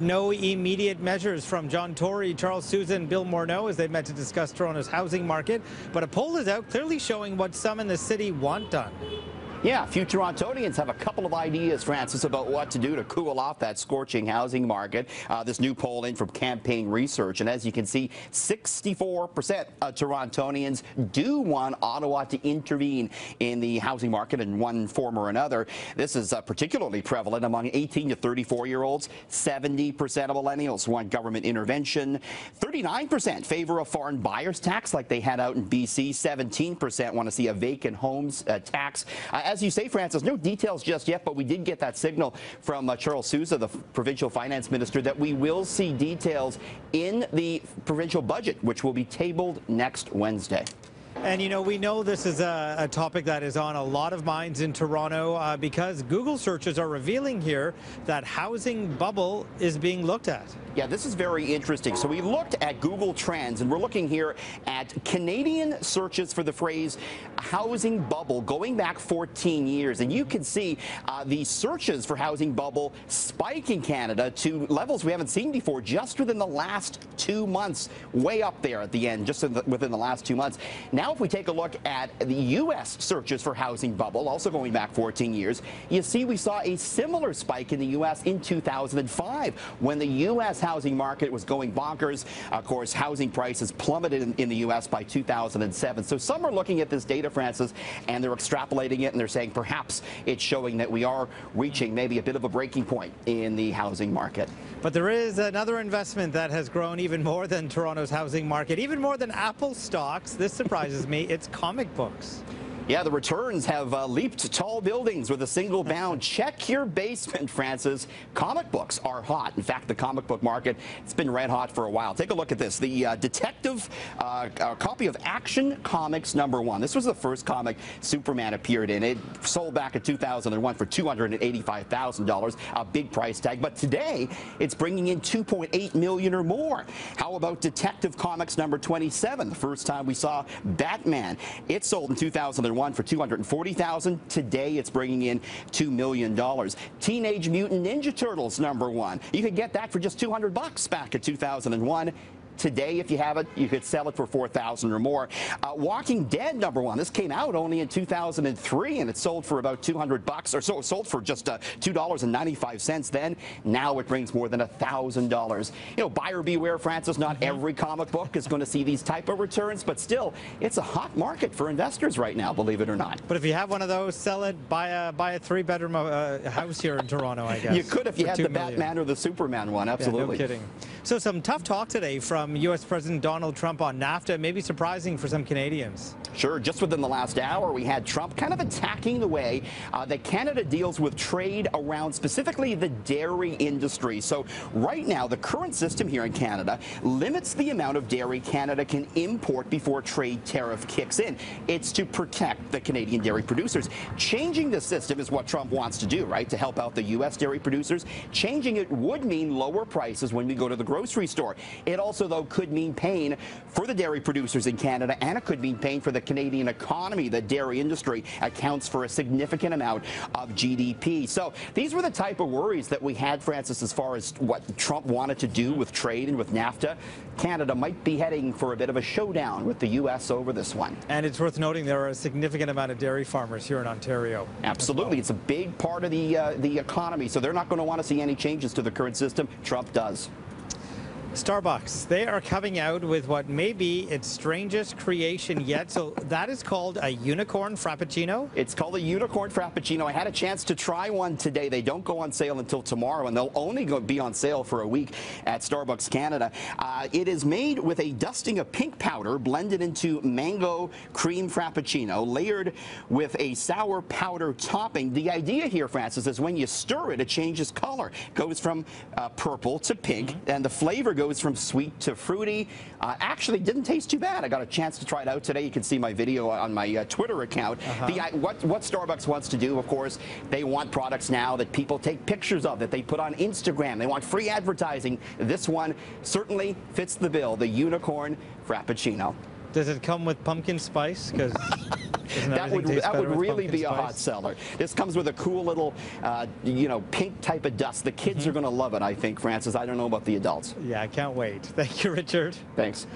No immediate measures from John Tory, Charles Sousa and Bill Morneau as they met to discuss Toronto's housing market. But a poll is out clearly showing what some in the city want done. Yeah, few Torontonians have a couple of ideas, Francis, about what to do to cool off that scorching housing market. This new poll in from Campaign Research, and as you can see, 64% of Torontonians do want Ottawa to intervene in the housing market in one form or another. This is particularly prevalent among 18 to 34-year-olds. 70% of millennials want government intervention. 39% favor a foreign buyer's tax like they had out in BC. 17% want to see a vacant homes tax. As you say, Francis, no details just yet, but we did get that signal from Charles Sousa, the provincial finance minister, that we will see details in the provincial budget, which will be tabled next Wednesday. And, you know, we know this is a topic that is on a lot of minds in Toronto because Google searches are revealing here that housing bubble is being looked at. Yeah, this is very interesting. So we looked at Google Trends, and we're looking here at Canadian searches for the phrase housing bubble going back 14 years. And you can see the searches for housing bubble spike in Canada to levels we haven't seen before just within the last 2 months, way up there at the end, just within the last 2 months. Now, if we take a look at the U.S. searches for housing bubble, also going back 14 years, you see we saw a similar spike in the U.S. in 2005 when the U.S. housing market was going bonkers. Of course, housing prices plummeted in the U.S. by 2007. So some are looking at this data, Francis, and they're extrapolating it, and they're saying perhaps it's showing that we are reaching maybe a bit of a breaking point in the housing market. But there is another investment that has grown even more than Toronto's housing market, even more than Apple stocks. This surprises me. It's comic books. Yeah, the returns have leaped tall buildings with a single bound. Check your basement, Francis. Comic books are hot. In fact, the comic book market, it's been red hot for a while. Take a look at this. The detective copy of Action Comics #1. This was the first comic Superman appeared in. It sold back in 2001 for $285,000, a big price tag. But today, it's bringing in $2.8 million or more. How about Detective Comics #27? The first time we saw Batman. It sold in 2001 for $240,000. Today, it's bringing in $2 million. Teenage Mutant Ninja Turtles #1. You could get that for just $200 back in 2001. Today, if you have it, you could sell it for $4,000 or more. Walking Dead #1. This came out only in 2003, and it sold for about $200, or so it sold for just $2.95 then. Now it brings more than $1,000. You know, buyer beware, Francis. Not every comic book is going to see these type of returns, but still, it's a hot market for investors right now, believe it or not. But if you have one of those, sell it, buy a three-bedroom house here in Toronto, I guess. You could if you had the Batman or the Superman one, absolutely. Yeah, no kidding. So some tough talk today from U.S. President Donald Trump on NAFTA, maybe surprising for some Canadians. Sure. Just within the last hour, we had Trump kind of attacking the way that Canada deals with trade around specifically the dairy industry. So right now, the current system here in Canada limits the amount of dairy Canada can import before trade tariff kicks in. It's to protect the Canadian dairy producers. Changing the system is what Trump wants to do, right, to help out the U.S. dairy producers. Changing it would mean lower prices when we go to the grocery store. It also, though, could mean pain for the dairy producers in Canada, and it could mean pain for the Canadian economy. The dairy industry accounts for a significant amount of GDP. So these were the type of worries that we had, Francis, as far as what Trump wanted to do with trade and with NAFTA. Canada might be heading for a bit of a showdown with the U.S. over this one. And it's worth noting there are a significant amount of dairy farmers here in Ontario. Absolutely. Well, it's a big part of the economy, so they're not going to want to see any changes to the current system. Trump does. Starbucks, they are coming out with what may be its strangest creation yet. So that is called a unicorn frappuccino? It's called a unicorn frappuccino. I had a chance to try one today. They don't go on sale until tomorrow, and they'll only be on sale for a week at Starbucks Canada. It is made with a dusting of pink powder blended into mango cream frappuccino, layered with a sour powder topping. The idea here, Francis, is when you stir it, it changes color. It goes from purple to pink, and the flavor goes from sweet to fruity. Actually didn't taste too bad. I got a chance to try it out today. You can see my video on my Twitter account. What Starbucks wants to do, of course, they want products now that people take pictures of, that they put on Instagram. They want free advertising. This one certainly fits the bill, the unicorn frappuccino. Does it come with pumpkin spice? Because That would really be a hot seller. This comes with a cool little, pink type of dust. The kids are going to love it, I think, Francis. I don't know about the adults. Yeah, I can't wait. Thank you, Richard. Thanks.